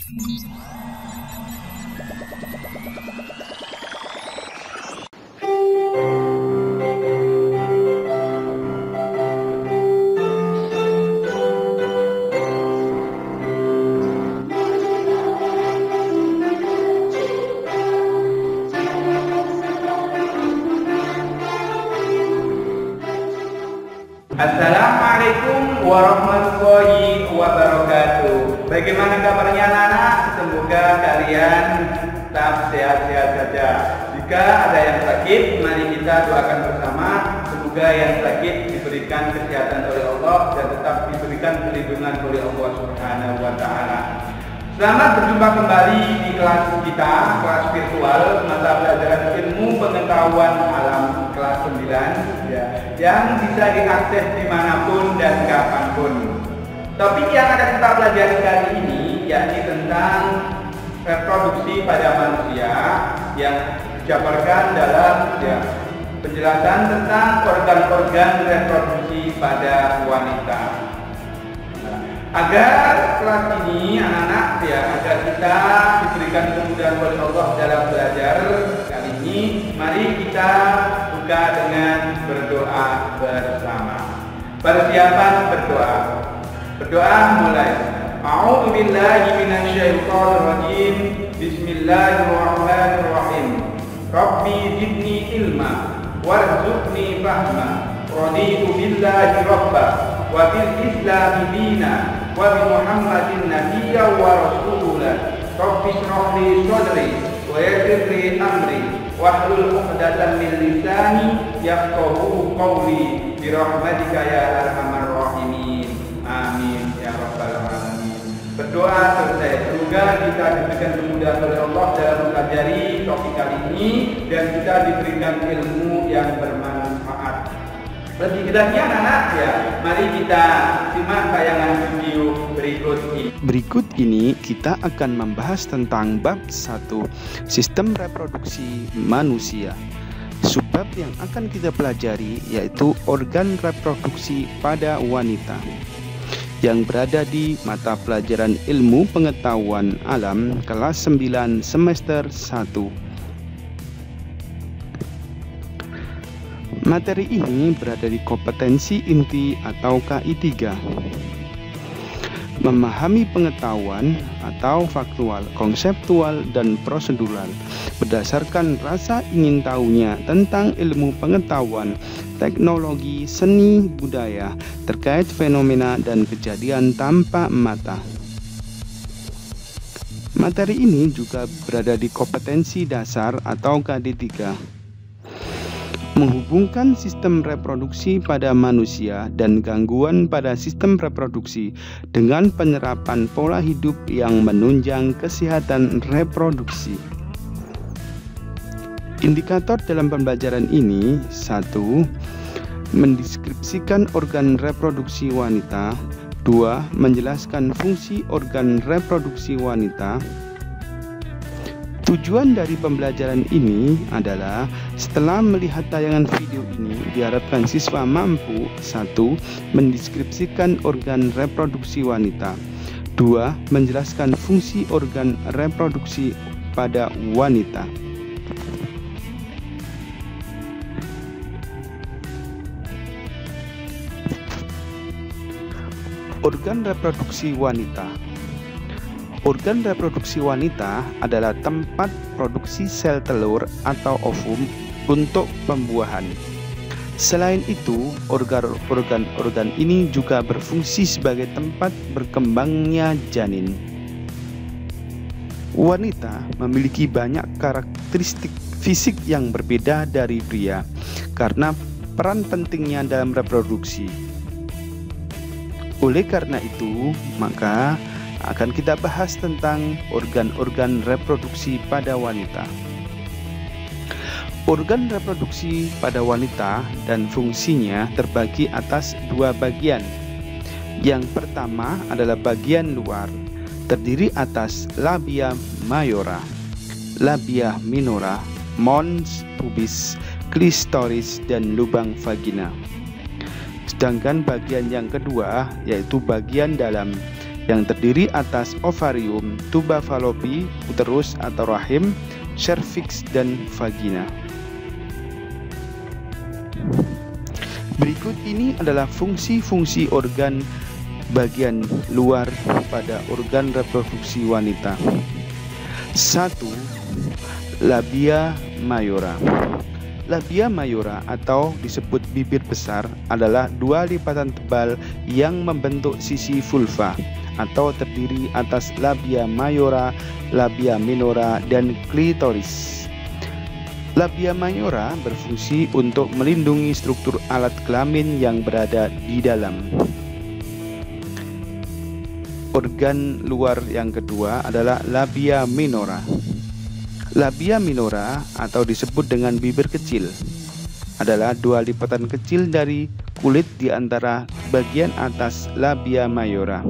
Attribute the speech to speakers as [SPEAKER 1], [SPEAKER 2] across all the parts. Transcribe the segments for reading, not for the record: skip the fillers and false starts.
[SPEAKER 1] Assalamualaikum warahmatullahi wabarakatuh. Bagaimana kabarnya anak-anak? Semoga kalian tetap sehat-sehat saja. Jika ada yang sakit, mari kita doakan bersama. Semoga yang sakit diberikan kesehatan oleh Allah dan tetap diberikan perlindungan oleh Allah Subhanahu wa Ta'ala. Selamat berjumpa kembali di kelas kita, kelas virtual mata pelajaran ilmu pengetahuan alam kelas 9 ya, yang bisa diakses dimanapun dan kapanpun. Topik yang akan kita pelajari kali ini yakni tentang reproduksi pada manusia yang dijabarkan dalam penjelasan tentang organ-organ reproduksi pada wanita. Agar kelas ini anak-anak agar kita diberikan kemudahan oleh Allah dalam belajar kali ini, mari kita buka dengan berdoa bersama. Persiapan berdoa. Berdoa mulai. A'udzu billahi minasyaitonir rajim. Bismillahirrahmanirrahim. Rabbi zidni ilma warzuqni fahma. Raditu billahi rabba wa bil islami dina wa bi Muhammadin nabiyya wa rasulah. Rabbi shrah li sadri wa yassir li amri wahlul 'uqdatam min lisani yafqahu qawli bi rahmatika ya arhamar rahimin. Amin ya rabbal alamin. Berdoa selesai. Semoga kita diberikan kemudahan oleh Allah dalam mempelajari topik kali ini dan kita diberikan ilmu yang bermanfaat. Lebih jelasnya anak-anak mari kita simak tayangan video berikut ini.
[SPEAKER 2] Berikut ini kita akan membahas tentang bab 1, sistem reproduksi manusia. Subbab yang akan kita pelajari yaitu organ reproduksi pada wanita, yang berada di mata pelajaran ilmu pengetahuan alam kelas 9 semester 1. Materi ini berada di kompetensi inti atau KI 3. Memahami pengetahuan atau faktual, konseptual, dan prosedural berdasarkan rasa ingin tahunya tentang ilmu pengetahuan, teknologi, seni, budaya terkait fenomena dan kejadian tanpa mata. Materi ini juga berada di kompetensi dasar atau KD 3. Menghubungkan sistem reproduksi pada manusia dan gangguan pada sistem reproduksi dengan penerapan pola hidup yang menunjang kesehatan reproduksi. Indikator dalam pembelajaran ini: 1. Mendeskripsikan organ reproduksi wanita. 2. Menjelaskan fungsi organ reproduksi wanita. Tujuan dari pembelajaran ini adalah setelah melihat tayangan video ini diharapkan siswa mampu 1. Mendeskripsikan organ reproduksi wanita. 2. Menjelaskan fungsi organ reproduksi pada wanita. Organ reproduksi wanita. Organ reproduksi wanita adalah tempat produksi sel telur atau ovum untuk pembuahan. Selain itu, organ ini juga berfungsi sebagai tempat berkembangnya janin. Wanita memiliki banyak karakteristik fisik yang berbeda dari pria karena peran pentingnya dalam reproduksi. Oleh karena itu, maka akan kita bahas tentang organ-organ reproduksi pada wanita. Organ reproduksi pada wanita dan fungsinya terbagi atas 2 bagian. Yang pertama adalah bagian luar, terdiri atas labia mayora, labia minora, mons pubis, klistoris, dan lubang vagina. Sedangkan bagian yang kedua yaitu bagian dalam, yang terdiri atas ovarium, tuba falopi, uterus atau rahim, serviks, dan vagina. Berikut ini adalah fungsi-fungsi organ bagian luar pada organ reproduksi wanita. 1. Labia mayora. Labia mayora atau disebut bibir besar adalah dua lipatan tebal yang membentuk sisi vulva atau terdiri atas labia mayora, labia minora, dan klitoris. Labia mayora berfungsi untuk melindungi struktur alat kelamin yang berada di dalam. Organ luar yang kedua adalah labia minora. Labia minora atau disebut dengan bibir kecil adalah dua lipatan kecil dari kulit di antara bagian atas labia mayora.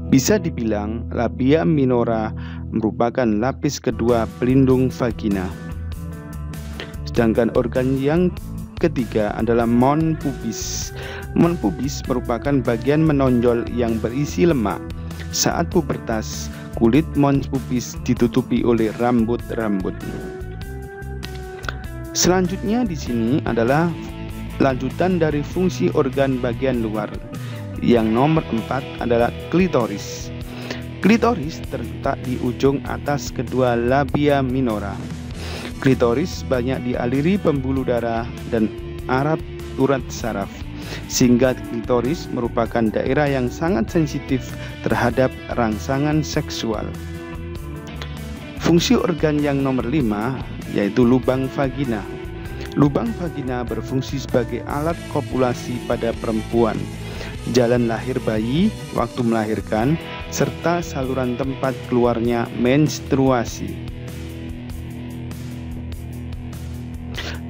[SPEAKER 2] Bisa dibilang labia minora merupakan lapis kedua pelindung vagina. Sedangkan organ yang ketiga adalah mons pubis. Mons pubis merupakan bagian menonjol yang berisi lemak. Saat pubertas, kulit mons pubis ditutupi oleh rambut-rambut. Selanjutnya di sini adalah lanjutan dari fungsi organ bagian luar. Yang nomor 4 adalah klitoris. Klitoris terletak di ujung atas kedua labia minora. Klitoris banyak dialiri pembuluh darah dan urat saraf, sehingga klitoris merupakan daerah yang sangat sensitif terhadap rangsangan seksual. Fungsi organ yang nomor 5 yaitu lubang vagina. Lubang vagina berfungsi sebagai alat kopulasi pada perempuan, jalan lahir bayi waktu melahirkan, serta saluran tempat keluarnya menstruasi.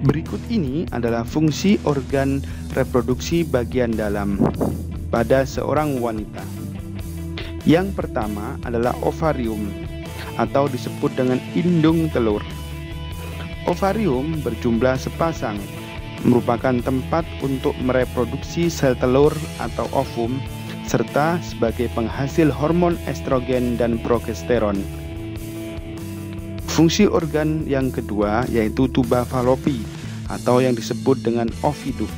[SPEAKER 2] Berikut ini adalah fungsi organ reproduksi bagian dalam pada seorang wanita. Yang pertama adalah ovarium atau disebut dengan indung telur. Ovarium berjumlah sepasang, merupakan tempat untuk mereproduksi sel telur atau ovum, serta sebagai penghasil hormon estrogen dan progesteron. Fungsi organ yang kedua yaitu tuba falopi atau yang disebut dengan oviduk.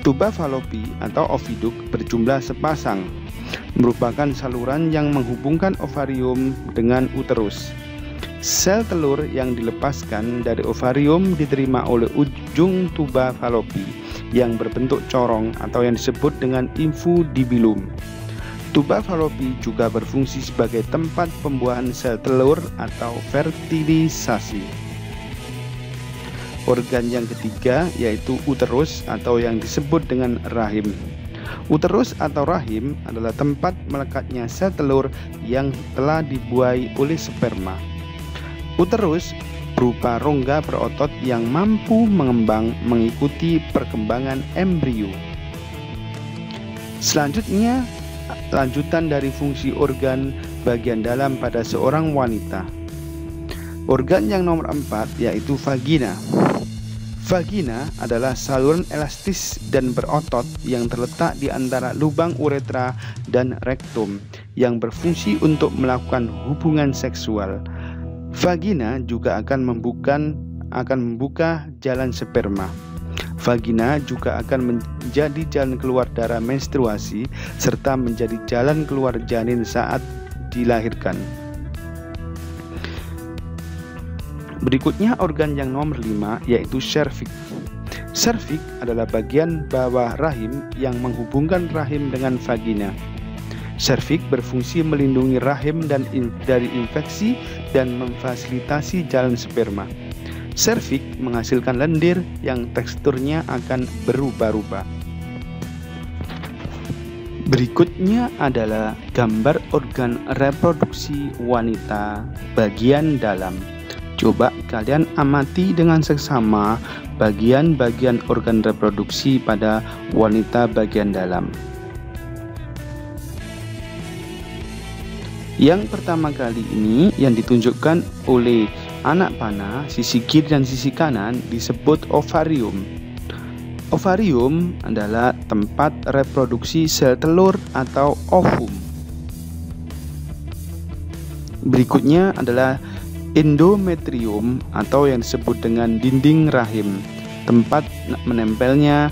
[SPEAKER 2] Tuba falopi atau oviduk berjumlah sepasang, merupakan saluran yang menghubungkan ovarium dengan uterus. Sel telur yang dilepaskan dari ovarium diterima oleh ujung tuba falopi yang berbentuk corong atau yang disebut dengan infundibilum. Tuba falopi juga berfungsi sebagai tempat pembuahan sel telur atau fertilisasi. Organ yang ketiga yaitu uterus atau yang disebut dengan rahim. Uterus atau rahim adalah tempat melekatnya sel telur yang telah dibuai oleh sperma. Uterus berupa rongga berotot yang mampu mengembang mengikuti perkembangan embrio. Selanjutnya, lanjutan dari fungsi organ bagian dalam pada seorang wanita. Organ yang nomor 4 yaitu vagina. Vagina adalah saluran elastis dan berotot yang terletak di antara lubang uretra dan rektum yang berfungsi untuk melakukan hubungan seksual. Vagina juga akan membuka jalan sperma. Vagina juga akan menjadi jalan keluar darah menstruasi serta menjadi jalan keluar janin saat dilahirkan. Berikutnya organ yang nomor 5 yaitu serviks. Serviks adalah bagian bawah rahim yang menghubungkan rahim dengan vagina. Serviks berfungsi melindungi rahim dari infeksi dan memfasilitasi jalan sperma. Serviks menghasilkan lendir yang teksturnya akan berubah-ubah. Berikutnya adalah gambar organ reproduksi wanita bagian dalam. Coba kalian amati dengan seksama bagian-bagian organ reproduksi pada wanita bagian dalam. Yang pertama kali ini yang ditunjukkan oleh anak panah sisi kiri dan sisi kanan disebut ovarium. Ovarium adalah tempat reproduksi sel telur atau ovum. Berikutnya adalah endometrium atau yang disebut dengan dinding rahim, tempat menempelnya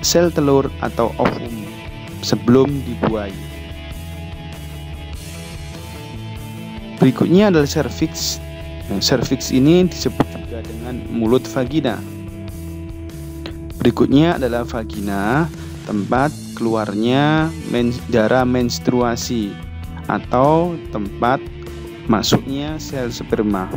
[SPEAKER 2] sel telur atau ovum sebelum dibuai. Berikutnya adalah serviks. Serviks ini disebut juga dengan mulut vagina. Berikutnya adalah vagina, tempat keluarnya darah menstruasi atau tempat masuknya sel sperma.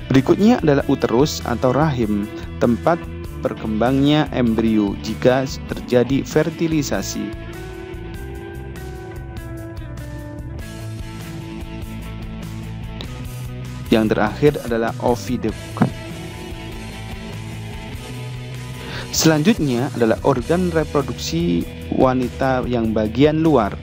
[SPEAKER 2] Berikutnya adalah uterus atau rahim, tempat berkembangnya embrio jika terjadi fertilisasi. Yang terakhir adalah oviduct. Selanjutnya adalah organ reproduksi wanita yang bagian luar.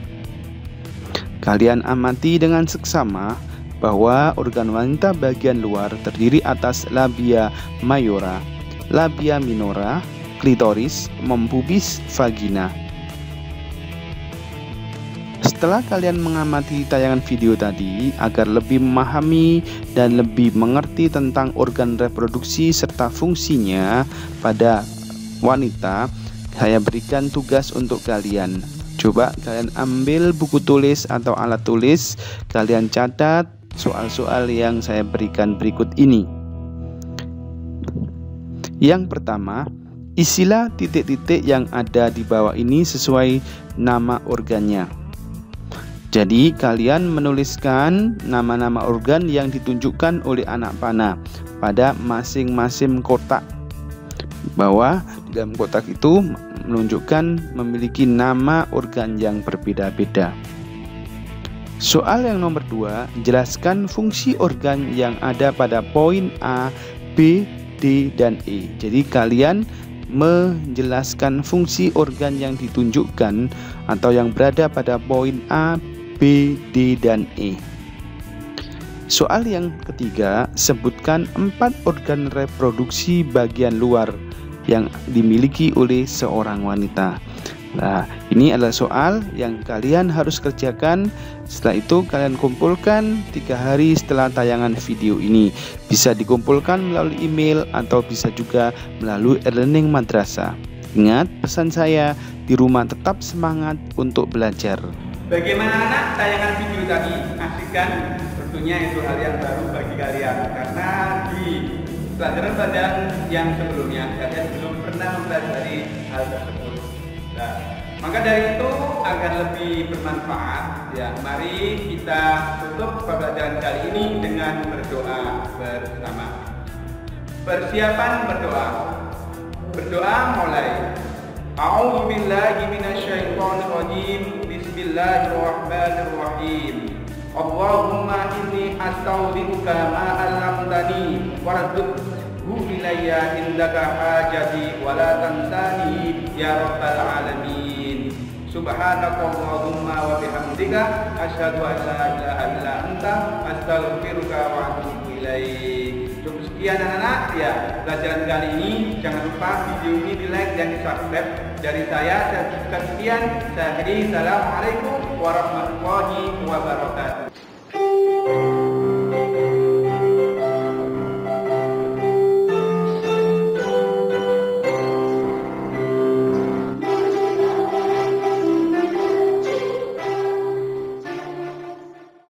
[SPEAKER 2] Kalian amati dengan seksama bahwa organ wanita bagian luar terdiri atas labia mayora, labia minora, klitoris, mempubis, vagina. Setelah kalian mengamati tayangan video tadi, agar lebih memahami dan lebih mengerti tentang organ reproduksi serta fungsinya pada wanita, saya berikan tugas untuk kalian. Coba kalian ambil buku tulis atau alat tulis, kalian catat soal-soal yang saya berikan berikut ini. Yang pertama, isilah titik-titik yang ada di bawah ini sesuai nama organnya. Jadi kalian menuliskan nama-nama organ yang ditunjukkan oleh anak panah pada masing-masing kotak. Bahwa di dalam kotak itu menunjukkan memiliki nama organ yang berbeda-beda. Soal yang nomor 2, jelaskan fungsi organ yang ada pada poin A, B, D, dan E. Jadi kalian menjelaskan fungsi organ yang ditunjukkan atau yang berada pada poin A, B, D, dan E. Soal yang ketiga, sebutkan 4 organ reproduksi bagian luar yang dimiliki oleh seorang wanita. Nah, ini adalah soal yang kalian harus kerjakan. Setelah itu kalian kumpulkan 3 hari setelah tayangan video ini. Bisa dikumpulkan melalui email atau bisa juga melalui e-learning madrasah. Ingat pesan saya, di rumah tetap semangat untuk belajar.
[SPEAKER 1] Bagaimana anak tayangan video tadi? Asik kan? Tentunya itu hal yang baru bagi kalian, karena di pelajaran-pelajaran yang sebelumnya kalian belum pernah mempelajari hal tersebut. Nah, maka dari itu agar lebih bermanfaat, ya, mari kita tutup pembelajaran kali ini dengan berdoa bersama. Persiapan berdoa. Berdoa mulai. A'udzubillahi minasyaitonirrajim. Bismillahirrahmanirrahim. Allahumma inni astaudiuka ma 'allamtani warzuqhu ilayya indaka hajati wa la tansani ya rabbal alamin. Subhanakallahumma wa bihamdika asyhadu an la ilaha illa anta astaghfiruka wa atubu ilaik. Cukup sekian anak-anak, ya, pelajaran kali ini. Jangan lupa video ini di like dan di subscribe. Dari saya sekian. Saya akhiri. Assalamualaikum warahmatullahi wabarakatuh.